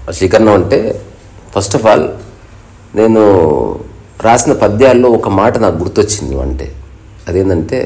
వశీకరణం అంటే first of all నేను రాసిన పద్యాల్లో ఒక మాట నాకు గుర్తొచ్చింది. అంటే అదేంటంటే,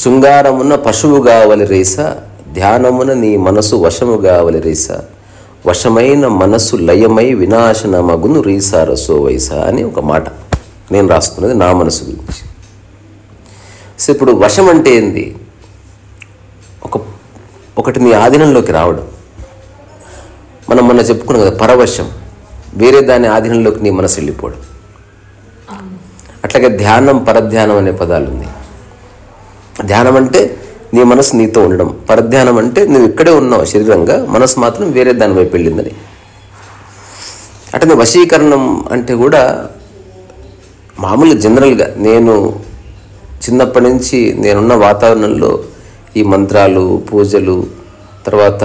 శృంగారమున పశువు కావలి రేస, ధ్యానమున నీ మనసు వశము కావలి రేస, వశమైన మనసు లయమై వినాశనమగును రీసా రసో వైసా అని ఒక మాట నేను రాసుకున్నది నా మనసు గురించి. సో ఇప్పుడు వశం అంటే ఏంది? ఒకటి నీ ఆధీనంలోకి రావడం. మనం మొన్న చెప్పుకున్నాం కదా, పరవశం, వేరే దాని ఆధీనంలోకి నీ మనసు వెళ్ళిపోవడం. అట్లాగే ధ్యానం, పరధ్యానం అనే పదాలు ఉన్నాయి. ధ్యానం అంటే నీ మనసు నీతో ఉండడం, పరధ్యానం అంటే నువ్వు ఇక్కడే ఉన్నావు శరీరంగా, మనసు మాత్రం వేరే దాని వైపు వెళ్ళిందని. అట్లనే వశీకరణం అంటే కూడా మామూలుగా జనరల్గా నేను చిన్నప్పటి నుంచి నేనున్న వాతావరణంలో ఈ మంత్రాలు, పూజలు, తర్వాత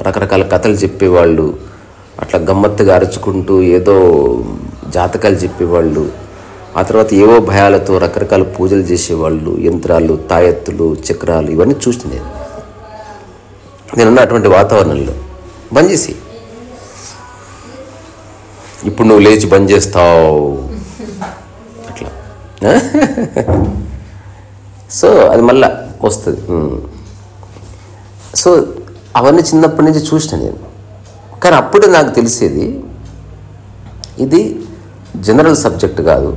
రకరకాల కథలు చెప్పేవాళ్ళు, అట్లా గమ్మత్తుగా అరుచుకుంటూ ఏదో జాతకాలు చెప్పేవాళ్ళు, ఆ తర్వాత ఏవో భయాలతో రకరకాల పూజలు చేసేవాళ్ళు, యంత్రాలు, తాయెత్తులు, చక్రాలు, ఇవన్నీ చూసి నేనున్న అటువంటి వాతావరణంలో బంద్ చేసి, ఇప్పుడు నువ్వు లేచి బంద్ చేస్తావు అట్లా. సో అది మళ్ళా వస్తుంది. సో అవన్నీ చిన్నప్పటి నుంచి చూసిన నేను. కానీ అప్పుడే నాకు తెలిసేది ఇది జనరల్ సబ్జెక్ట్ కాదు,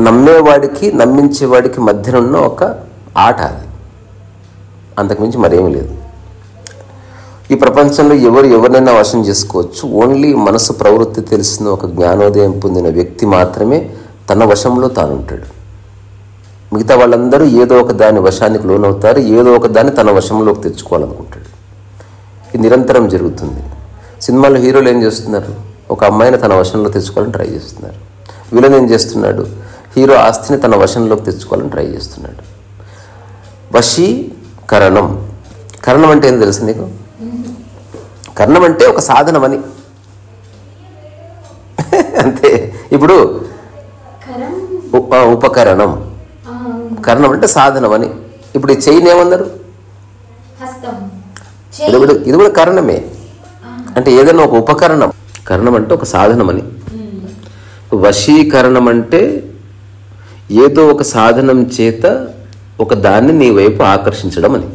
నమ్మేవాడికి నమ్మించేవాడికి మధ్యన ఉన్న ఒక ఆట అది, అంతకుమించి మరేమీ లేదు. ఈ ప్రపంచంలో ఎవరినైనా వశం చేసుకోవచ్చు. ఓన్లీ మనసు ప్రవృత్తి తెలిసిన ఒక జ్ఞానోదయం పొందిన వ్యక్తి మాత్రమే తన వశంలో తానుంటాడు. మిగతా వాళ్ళందరూ ఏదో ఒక దాని వశానికి లోనవుతారు, ఏదో ఒక దాన్ని తన వశంలోకి తెచ్చుకోవాలనుకుంటాడు. ఇది నిరంతరం జరుగుతుంది. సినిమాలో హీరోలు ఏం చేస్తున్నారు? ఒక అమ్మాయిని తన వశంలో తెచ్చుకోవాలని ట్రై చేస్తున్నారు. విలన్ ఏం చేస్తున్నాడు? హీరో ఆస్తిని తన వశంలోకి తెచ్చుకోవాలని ట్రై చేస్తున్నాడు. వశీకరణం. కరణం అంటే ఏంది తెలుసు నీకు? కరణం అంటే ఒక సాధనమని అంతే. ఇప్పుడు ఉపకరణం, కరణం అంటే సాధనమని. ఇప్పుడు ఈ చెయ్యిని ఏమన్నారు? ఇది కూడా కరణమే. అంటే ఏదైనా ఒక ఉపకరణం. కరణం అంటే ఒక సాధనమని. వశీకరణం అంటే ఏదో ఒక సాధనం చేత ఒక దాన్ని నీ వైపు ఆకర్షించడం అని,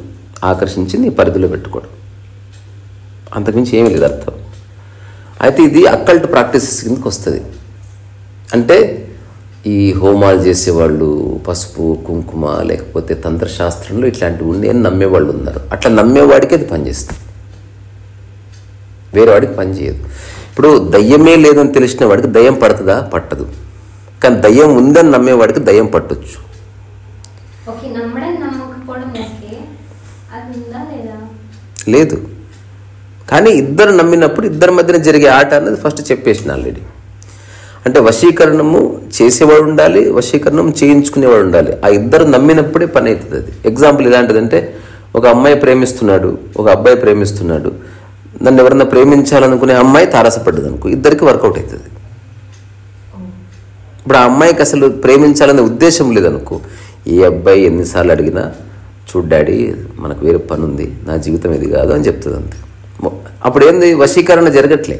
ఆకర్షించి నీ పరిధిలో పెట్టుకోవడం, అంతకుమించి ఏమీ లేదు అర్థం. అయితే ఇది అక్కల్ట్ ప్రాక్టీసెస్ కిందకి వస్తుంది. అంటే ఈ హోమాలు చేసేవాళ్ళు, పసుపు కుంకుమ లేకపోతే తంత్రశాస్త్రంలో ఇట్లాంటివి ఉండి అని నమ్మేవాళ్ళు ఉన్నారు. అట్లా నమ్మేవాడికి అది పనిచేస్తుంది, వేరే వాడికి పనిచేయదు. ఇప్పుడు దయ్యమే లేదని తెలిసిన వాడికి దయ్యం పడుతుందా? పట్టదు. కానీ దయ్యం ఉందని నమ్మేవాడికి దయ్యం పట్టొచ్చు. లేదు. కానీ ఇద్దరు నమ్మినప్పుడు ఇద్దరి మధ్యన జరిగే ఆట అనేది ఫస్ట్ చెప్పేసిన ఆల్రెడీ. అంటే వశీకరణము చేసేవాడు ఉండాలి, వశీకరణం చేయించుకునేవాడు ఉండాలి. ఆ ఇద్దరు నమ్మినప్పుడే పని అవుతుంది. అది ఎగ్జాంపుల్ ఎలాంటిదంటే, ఒక అమ్మాయి ప్రేమిస్తున్నాడు, ఒక అబ్బాయి ప్రేమిస్తున్నాడు. నన్ను ఎవరన్నా ప్రేమించాలనుకునే అమ్మాయి తారసపడ్డది అనుకో, ఇద్దరికి వర్కౌట్ అవుతుంది. ఇప్పుడు ఆ అమ్మాయికి అసలు ప్రేమించాలనే ఉద్దేశం లేదనుకో, ఏ అబ్బాయి ఎన్నిసార్లు అడిగినా చూడు డాడీ మనకు వేరే పని ఉంది, నా జీవితం ఇది కాదు అని చెప్తుంది అంతే. అప్పుడు ఏంది? వశీకరణ జరగట్లే.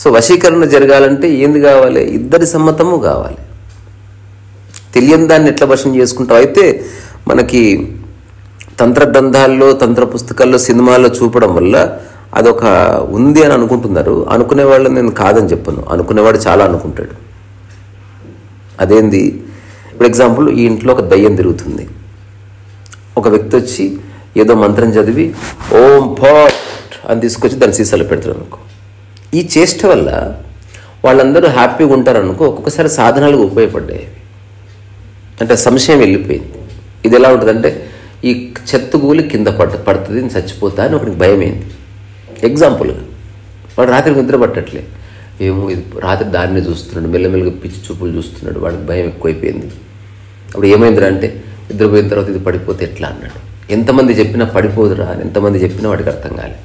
సో వశీకరణ జరగాలంటే ఏంది కావాలి? ఇద్దరి సమ్మతము కావాలి. తెలియని దాన్ని ఎట్లా వశం చేసుకుంటావు? అయితే మనకి తంత్ర గ్రంథాల్లో, తంత్ర పుస్తకాల్లో, సినిమాల్లో చూపడం వల్ల అదొక ఉంది అని అనుకుంటున్నారు. అనుకునేవాళ్ళు నేను కాదని చెప్పను, అనుకునేవాడు చాలా అనుకుంటాడు. అదేంది? ఇప్పుడు ఎగ్జాంపుల్, ఈ ఇంట్లో ఒక దయ్యం తిరుగుతుంది. ఒక వ్యక్తి వచ్చి ఏదో మంత్రం చదివి ఓం ఫట్ అని తీసుకొచ్చి దాన్ని సీసాలో పెడతారు అనుకో. ఈ చేష్ట వల్ల వాళ్ళందరూ హ్యాపీగా ఉంటారు అనుకో. ఒక్కొక్కసారి సాధనాలకు ఉపయోగపడ్డాయి. అంటే సంశయం వెళ్ళిపోయింది. ఇది ఎలా ఉంటుందంటే, ఈ చెత్తగూలి కింద పడుతుంది, నేను చచ్చిపోతా అని ఒకరికి భయమైంది. ఎగ్జాంపుల్గా వాడు రాత్రి నిద్ర పట్టట్లే, ఏమో ఇది రాత్రి దారిని చూస్తున్నాడు, మెల్లమెల్లగా పిచ్చి చూపులు చూస్తున్నాడు, వాడికి భయం ఎక్కువైపోయింది. అప్పుడు ఏమైందిరా అంటే, నిద్రపోయిన తర్వాత ఇది పడిపోతే ఎట్లా అన్నాడు. ఎంతమంది చెప్పినా పడిపోదురా అని ఎంతమంది చెప్పినా వాడికి అర్థం కాలే.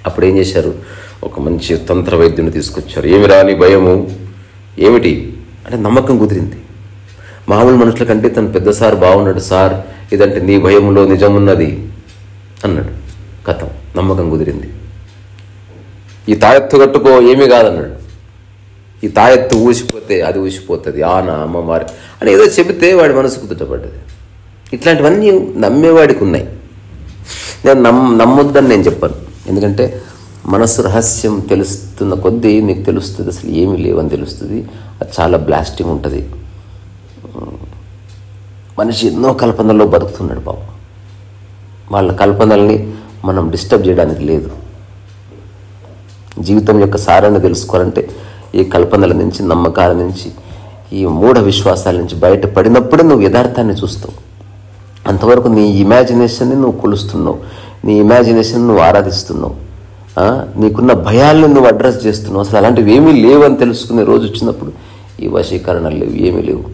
అప్పుడు ఏం చేశారు? ఒక మంచి తంత్ర వైద్యుని తీసుకొచ్చారు. ఏమి రాని భయము, ఏమిటి అంటే నమ్మకం కుదిరింది. మామూలు మనుషుల కంటే తను పెద్ద సార్ బాగున్నాడు, సార్ ఇదంటే నీ భయంలో నిజమున్నది అన్నాడు. కథం, నమ్మకం కుదిరింది. ఈ తాయెత్తు కట్టుకో ఏమీ కాదన్నాడు. ఈ తాయెత్తు ఊసిపోతే అది ఊసిపోతుంది, ఆనా అమ్మమారి అని ఏదో చెబితే వాడి మనసు కుదుటపడ్డది. ఇట్లాంటివన్నీ నమ్మేవాడికి ఉన్నాయి. నేను నమ్మొద్దని నేను చెప్పాను. ఎందుకంటే మనసు రహస్యం తెలుస్తున్న కొద్దీ నీకు తెలుస్తుంది అసలు ఏమీ లేవని తెలుస్తుంది. అది చాలా బ్లాస్టింగ్ ఉంటుంది. మనిషి ఎన్నో కల్పనల్లో బతుకుతున్నాడు పాపం. వాళ్ళ కల్పనల్ని మనం డిస్టర్బ్ చేయడానికి లేదు. జీవితం యొక్క సారాన్ని తెలుసుకోవాలంటే ఈ కల్పనల నుంచి, నమ్మకాల నుంచి, ఈ మూఢ విశ్వాసాల నుంచి బయటపడినప్పుడే నువ్వు యథార్థాన్ని చూస్తావు. అంతవరకు నీ ఇమాజినేషన్ని నువ్వు కొలుస్తున్నావు, నీ ఇమాజినేషన్ నువ్వు ఆరాధిస్తున్నావు, నీకున్న భయాల్ని నువ్వు అడ్రస్ చేస్తున్నావు. అసలు అలాంటివి ఏమీ లేవని తెలుసుకునే రోజు వచ్చినప్పుడు ఈ వశీకరణలు లేవు, ఏమీ లేవు.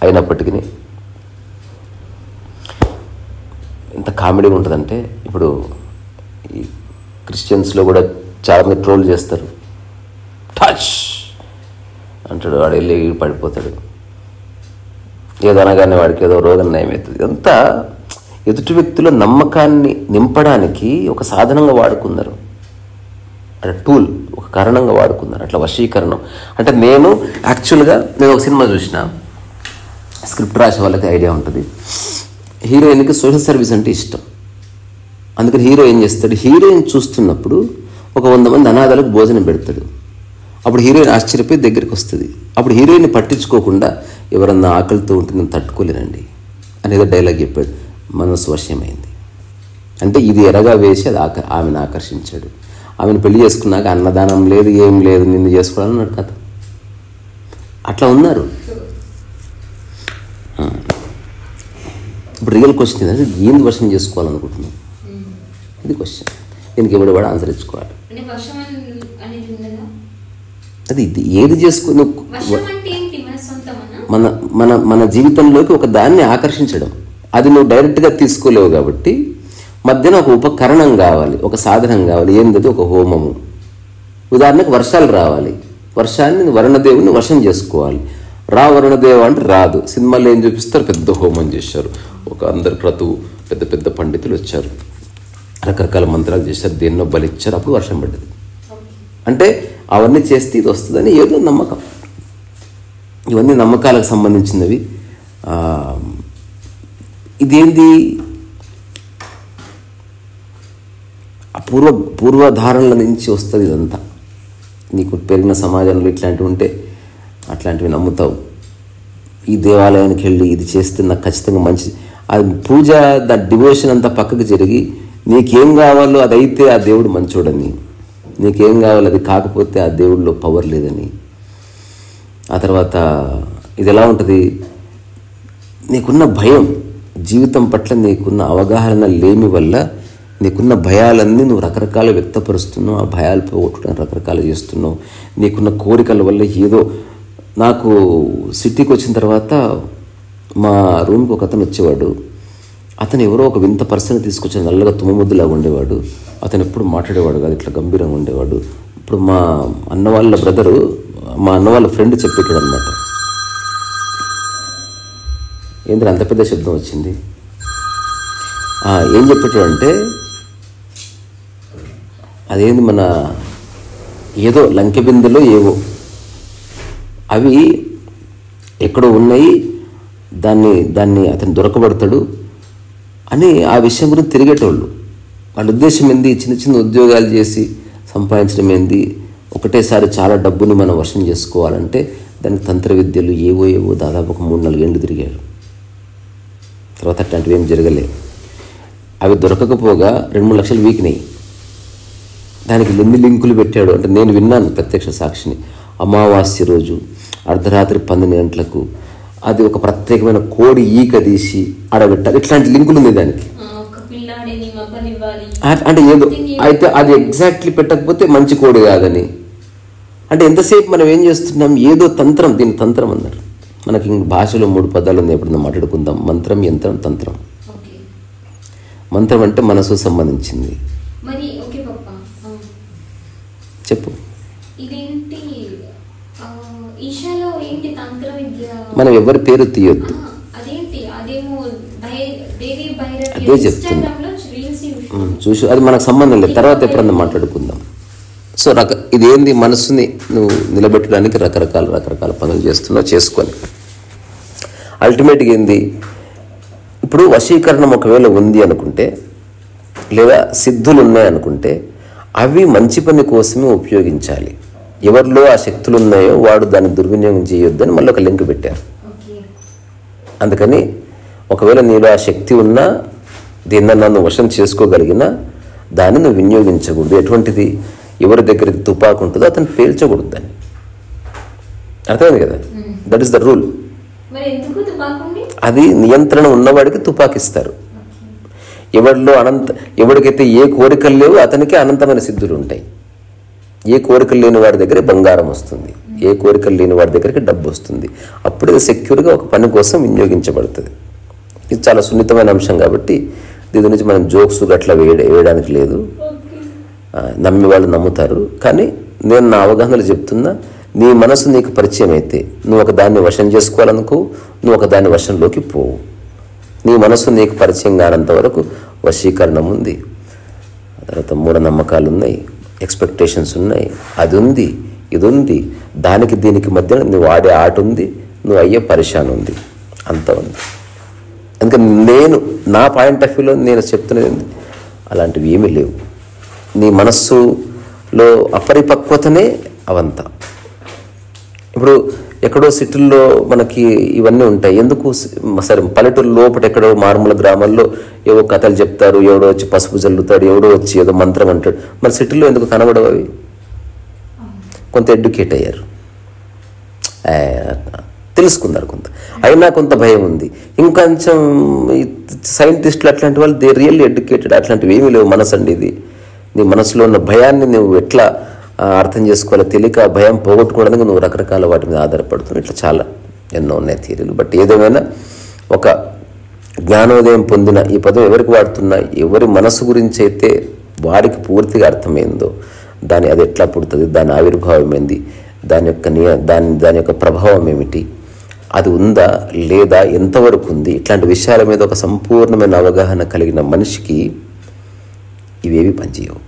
అయినప్పటికీ ఎంత కామెడీగా ఉంటుందంటే, ఇప్పుడు ఈ క్రిస్టియన్స్లో కూడా చాలామంది ట్రోల్ చేస్తారు. టచ్ అంటాడు, వాడు వెళ్ళి పడిపోతాడు. ఏదనగానే వాడికి ఏదో రోగం నయమవుతుంది. ఇదంతా ఎదుటి వ్యక్తుల నమ్మకాన్ని నింపడానికి ఒక సాధనంగా వాడుకున్నారు, అంటే టూల్, ఒక కారణంగా వాడుకున్నారు. అట్లా వశీకరణం అంటే నేను ఒక సినిమా చూసిన, స్క్రిప్ట్ రాసే వాళ్ళకి ఐడియా ఉంటుంది. హీరోయిన్కి సోషల్ సర్వీస్ అంటే ఇష్టం. అందుకని హీరో ఏం చేస్తాడు, హీరోయిన్ చూస్తున్నప్పుడు ఒక 100 మంది అనాథాలకు భోజనం పెడతాడు. అప్పుడు హీరోయిన్ ఆశ్చర్యపోయి దగ్గరికి వస్తుంది. అప్పుడు హీరోయిన్ పట్టించుకోకుండా ఎవరన్నా ఆకలితో ఉంటే నేను తట్టుకోలేనండి అనేదో డైలాగ్ చెప్పాడు. మనసు వశ్యమైంది. అంటే ఇది ఎరగా వేసి అది ఆమెను ఆకర్షించాడు. ఆమెను పెళ్లి చేసుకున్నాక అన్నదానం లేదు, ఏం లేదు, నిన్ను చేసుకోవాలన్నాడు కథ. అట్లా ఉన్నారు. ఇప్పుడు రియల్ క్వశ్చన్ ఏంటంటే ఏంది వర్షం చేసుకోవాలనుకుంటున్నావు, ఇది క్వశ్చన్. దీనికి ఎవడు వాడు ఆన్సర్ ఇచ్చుకోవాలి. అది ఏది చేసుకుని మన మన మన జీవితంలోకి ఒక దాన్ని ఆకర్షించడం, అది నువ్వు డైరెక్ట్గా తీసుకోలేవు. కాబట్టి మధ్యన ఒక ఉపకరణం కావాలి, ఒక సాధనం కావాలి. ఏంటది? ఒక హోమము. ఉదాహరణకు వర్షాలు రావాలి, వర్షాన్ని వరుణదేవుని వశం చేసుకోవాలి. వరుణదేవ అంటే రాదు. సినిమాలో ఏం చూపిస్తారు, పెద్ద హోమం చేశారు, ఒక అందరు క్రతువు పెద్ద పెద్ద పండితులు వచ్చారు, రకరకాల మంత్రాలు చేశారు, దేన్నో బలిచ్చారు, అప్పుడు వర్షం పడ్డది. అంటే అవన్నీ చేస్తే ఇది వస్తుందని ఏదో నమ్మకం. ఇవన్నీ నమ్మకాలకు సంబంధించినవి. ఇదేంది, పూర్వధారణల నుంచి వస్తుంది ఇదంతా. నీకు పెరిగిన సమాజంలో ఇట్లాంటివి ఉంటే అట్లాంటివి నమ్ముతావు. ఈ దేవాలయానికి వెళ్ళి ఇది చేస్తే నాకు ఖచ్చితంగా మంచిది, అది పూజ, దా డివోషన్ అంతా పక్కకు జరిగి నీకేం కావాలో అదైతే ఆ దేవుడు మంచోడని, నీకేం కావాలో అది కాకపోతే ఆ దేవుడిలో పవర్ లేదని. ఆ తర్వాత ఇది ఎలా ఉంటుంది, నీకున్న భయం, జీవితం పట్ల నీకున్న అవగాహన లేమి వల్ల నీకున్న భయాలన్నీ నువ్వు రకరకాలు వ్యక్తపరుస్తున్నావు. ఆ భయాలు పోగొట్టడానికి రకరకాలు చేస్తున్నావు. నీకున్న కోరికల వల్ల ఏదో. నాకు సిటీకి వచ్చిన తర్వాత మా రూమ్కి ఒక అతను వచ్చేవాడు. అతను ఎవరో ఒక వింత పర్సన్ తీసుకొచ్చాడు, నల్లగా తుమ్మముద్దులాగా ఉండేవాడు. అతను ఎప్పుడు మాట్లాడేవాడు కాదు, ఇట్లా గంభీరంగా ఉండేవాడు. ఇప్పుడు మా అన్న వాళ్ళ బ్రదరు, మా అన్న వాళ్ళ ఫ్రెండ్ చెప్పేటాడు అనమాట. ఏంద్ర అంత పెద్ద శబ్దం వచ్చింది? ఏం చెప్పేటాడు అంటే, అదేంది మన ఏదో లంకె బిందెలో ఏవో అవి ఎక్కడో ఉన్నాయి, దాన్ని అతను దొరకబడతాడు అని ఆ విషయం గురించి తిరిగేటోళ్ళు. వాళ్ళ ఉద్దేశం ఏంది, చిన్న చిన్న ఉద్యోగాలు చేసి సంపాదించడం ఏంది, ఒకటేసారి చాలా డబ్బుని మనం వశం చేసుకోవాలంటే దానికి తంత్ర విద్యలు ఏవో దాదాపు ఒక 3-4 ఏళ్ళు తిరిగాడు. తర్వాత అట్లాంటివి ఏం జరగలే. అవి దొరకకపోగా 2-3 లక్షలు వీకినాయి. దానికి ఎన్ని లింకులు పెట్టాడు అంటే నేను విన్నాను, ప్రత్యక్ష సాక్షిని. అమావాస్య రోజు అర్ధరాత్రి 12 గంటలకు అది ఒక ప్రత్యేకమైన కోడి ఈక తీసి ఆడబెట్టాలి. ఇట్లాంటి లింకులు ఉంది దానికి. అంటే ఏదో అయితే అది ఎగ్జాక్ట్లీ పెట్టకపోతే మంచి కోడి కాదని. అంటే ఎంతసేపు మనం ఏం చేస్తున్నాం, ఏదో తంత్రం, దీని తంత్రం అన్నారు. మనకి భాషలో 3 పదాలు ఉన్నాయి, ఎప్పుడన్నా మాట్లాడుకుందాం. మంత్రం, యంత్రం, తంత్రం. మంత్రం అంటే మనసు సంబంధించింది. చెప్పు. ఇదేంటి ఈశా మనం ఎవరి పేరు తీయొద్దు. అదే చెప్తున్నా, చూసి అది మనకు సంబంధం లేదు, తర్వాత ఎప్పుడన్నా మాట్లాడుకుందాం. సో ఇదేంది, మనసుని నువ్వు నిలబెట్టడానికి రకరకాల పనులు చేస్తున్నావు, చేసుకొని అల్టిమేట్గా ఏంది, ఇప్పుడు వశీకరణం ఒకవేళ ఉంది అనుకుంటే, లేదా సిద్ధులు ఉన్నాయనుకుంటే, అవి మంచి పని కోసమే ఉపయోగించాలి. ఎవరిలో ఆ శక్తులు ఉన్నాయో వాడు దాన్ని దుర్వినియోగం చేయొద్దని మళ్ళీ ఒక లింక్ పెట్టారు. అందుకని ఒకవేళ నీలో ఆ శక్తి ఉన్నా, దీన్నన్నా నువ్వు వశం చేసుకోగలిగినా దాన్ని నువ్వు వినియోగించకూడదు. ఎటువంటిది, ఎవరి దగ్గర తుపాకు ఉంటుందో అతను పేల్చకూడదు దాన్ని. అర్థమైంది కదా, దట్ ఈస్ ద రూల్. అది నియంత్రణ ఉన్నవాడికి తుపాకిస్తారు. ఎవరికైతే ఏ కోరికలు లేవు అతనికి అనంతమైన సిద్ధులు ఉంటాయి. ఏ కోరికలు లేని వాడి దగ్గర బంగారం వస్తుంది, ఏ కోరికలు లేని వాడి దగ్గరికి డబ్బు వస్తుంది. అప్పుడే సెక్యూర్గా ఒక పని కోసం వినియోగించబడుతుంది. ఇది చాలా సున్నితమైన అంశం కాబట్టి దీని నుంచి మనం జోక్స్ గట్లా వేయడానికి లేదు. నమ్మి వాళ్ళు నమ్ముతారు. కానీ నేను నా అవగాహనలు చెప్తున్నా, నీ మనసు నీకు పరిచయం అయితే నువ్వు ఒక దాన్ని వశం చేసుకోవాలనుకో, నువ్వు ఒక దాన్ని వశంలోకి పోవు. నీ మనసు నీకు పరిచయం కానంత వరకు వశీకరణం ఉంది, తర్వాత మూఢనమ్మకాలు ఉన్నాయి, ఎక్స్పెక్టేషన్స్ ఉన్నాయి, అది ఉంది, ఇది ఉంది, దానికి దీనికి మధ్య నువ్వు ఆడే ఆట ఉంది, నువ్వు అయ్యే పరిశాన్ ఉంది, అంత ఉంది. అందుకని నేను నా పాయింట్ ఆఫ్ వ్యూలో నేను చెప్తున్నది అలాంటివి ఏమీ లేవు. నీ మనస్సులో అపరిపక్వతనే అవంతా. ఇప్పుడు ఎక్కడో సిటీల్లో మనకి ఇవన్నీ ఉంటాయి. ఎందుకు సరే, పల్లెటూరు లోపల ఎక్కడో మారుమూల గ్రామాల్లో ఏవో కథలు చెప్తారు, ఎవడో వచ్చి పసుపు చల్లుతాడు, ఎవడో వచ్చి ఏదో మంత్రం అంటాడు. మరి సిటీలో ఎందుకు కనబడవు అవి? కొంత ఎడ్యుకేట్ అయ్యారు, తెలుసుకున్నారు, కొంత అయినా కొంత భయం ఉంది. ఇంకొంచెం సైంటిస్టులు అట్లాంటి వాళ్ళు దే రియల్లీ ఎడ్యుకేటెడ్. అట్లాంటివి ఏమీ లేవు. మనసు అండి ఇది. నీ మనసులో ఉన్న భయాన్ని నువ్వు ఎట్లా అర్థం చేసుకోవాలో తెలియక భయం పోగొట్టుకోవడానికి నువ్వు రకరకాల వాటి మీద ఆధారపడుతుంది. ఇట్లా చాలా ఎన్నో ఉన్నాయి థియరీలు. బట్ ఏదేమైనా ఒక జ్ఞానోదయం పొందిన ఈ పదం ఎవరికి వాడుతున్నా, ఎవరి మనసు గురించి అయితే వారికి పూర్తిగా అర్థమైందో అది ఎట్లా పుడుతుంది, దాని ఆవిర్భావం ఏంది, దాని యొక్క ప్రభావం ఏమిటి, అది ఉందా లేదా, ఎంతవరకు ఉంది, ఇట్లాంటి విషయాల మీద ఒక సంపూర్ణమైన అవగాహన కలిగిన మనిషికి ఇవేవి పనిచేయవు.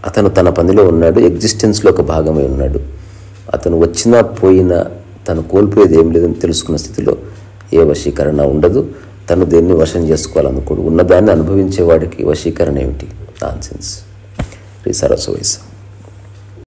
అతను తన పనిలో ఉన్నాడు, ఎగ్జిస్టెన్స్లో ఒక భాగమై ఉన్నాడు. అతను వచ్చినా పోయినా తను కోల్పోయేది ఏం లేదని తెలుసుకున్న స్థితిలో ఏ వశీకరణ ఉండదు. తను దేన్ని వశం చేసుకోవాలనుకోడు. ఉన్నదాన్ని అనుభవించేవాడికి వశీకరణ ఏమిటి? నాన్సెన్స్. సరస్సు వయసు.